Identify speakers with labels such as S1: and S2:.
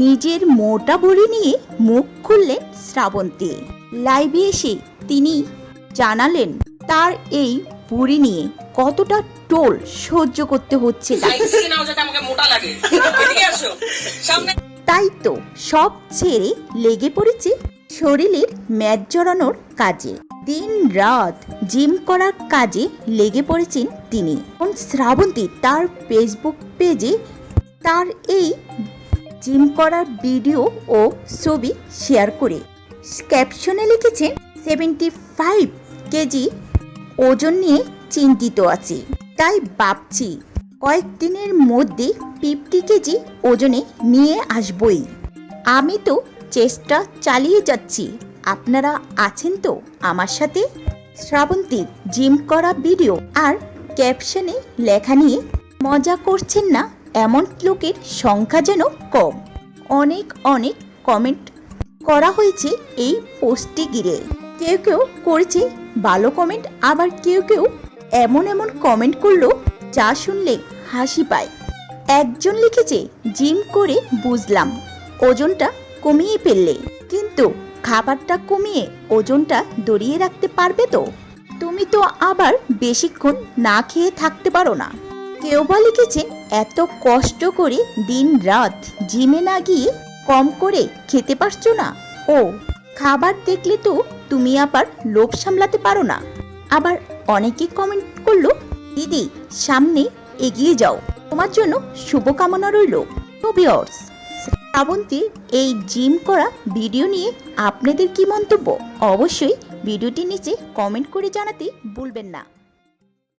S1: নিজের মোটা ভুঁড়ি নিয়ে মুখ খুললেন শ্রাবন্তী। লাইভে এসে তিনি জানালেন তার এই ভুঁড়ি নিয়ে কতটা টোল সহ্য করতে হচ্ছে। তাই তো সব ছেড়ে লেগে পড়েছে শরীরের ম্যাচ জড়ানোর কাজে। দিন রাত জিম করার কাজে লেগে পড়েছেন তিনি। শ্রাবন্তী তার ফেসবুক পেজে তার এই জিম করার ভিডিও ও ছবি শেয়ার করে ক্যাপশনে লিখেছেন 75 কেজি ওজন নিয়ে চিন্তিত আছি, তাই ভাবছি কয়েকদিনের মধ্যে 50 কেজি ওজনে নিয়ে আসবই। আমি তো চেষ্টা চালিয়ে যাচ্ছি, আপনারা আছেন তো আমার সাথে। শ্রাবন্তীর জিম করা ভিডিও আর ক্যাপশনে লেখা নিয়ে মজা করছেন না এমন লোকের সংখ্যা যেন কম। অনেক কমেন্ট করা হয়েছে এই পোস্টটি ঘিরে। কেউ কেউ করেছে ভালো কমেন্ট, আবার কেউ এমন কমেন্ট করলো যা শুনলে হাসি পায়। একজন লিখেছে, জিম করে বুঝলাম ওজনটা কমিয়ে ফেললে, কিন্তু খাবারটা কমিয়ে ওজনটা ধরিয়ে রাখতে পারবে তো? তুমি তো আবার বেশিক্ষণ না খেয়ে থাকতে পারো না। কেউ বা লিখেছেন, এত কষ্ট করে দিন রাত জিমে না গিয়ে কম করে খেতে পারছো না? ও খাবার দেখলে তো তুমি আবার লোভ সামলাতে পারো না। আবার অনেকেই কমেন্ট করলো, দিদি সামনে এগিয়ে যাও, তোমার জন্য শুভকামনা রইল। তো ভিউয়ার্স, শ্রাবন্তীর এই জিম করা ভিডিও নিয়ে আপনাদের কি মন্তব্য? অবশ্যই ভিডিওটির নিচে কমেন্ট করে জানাতে ভুলবেন না।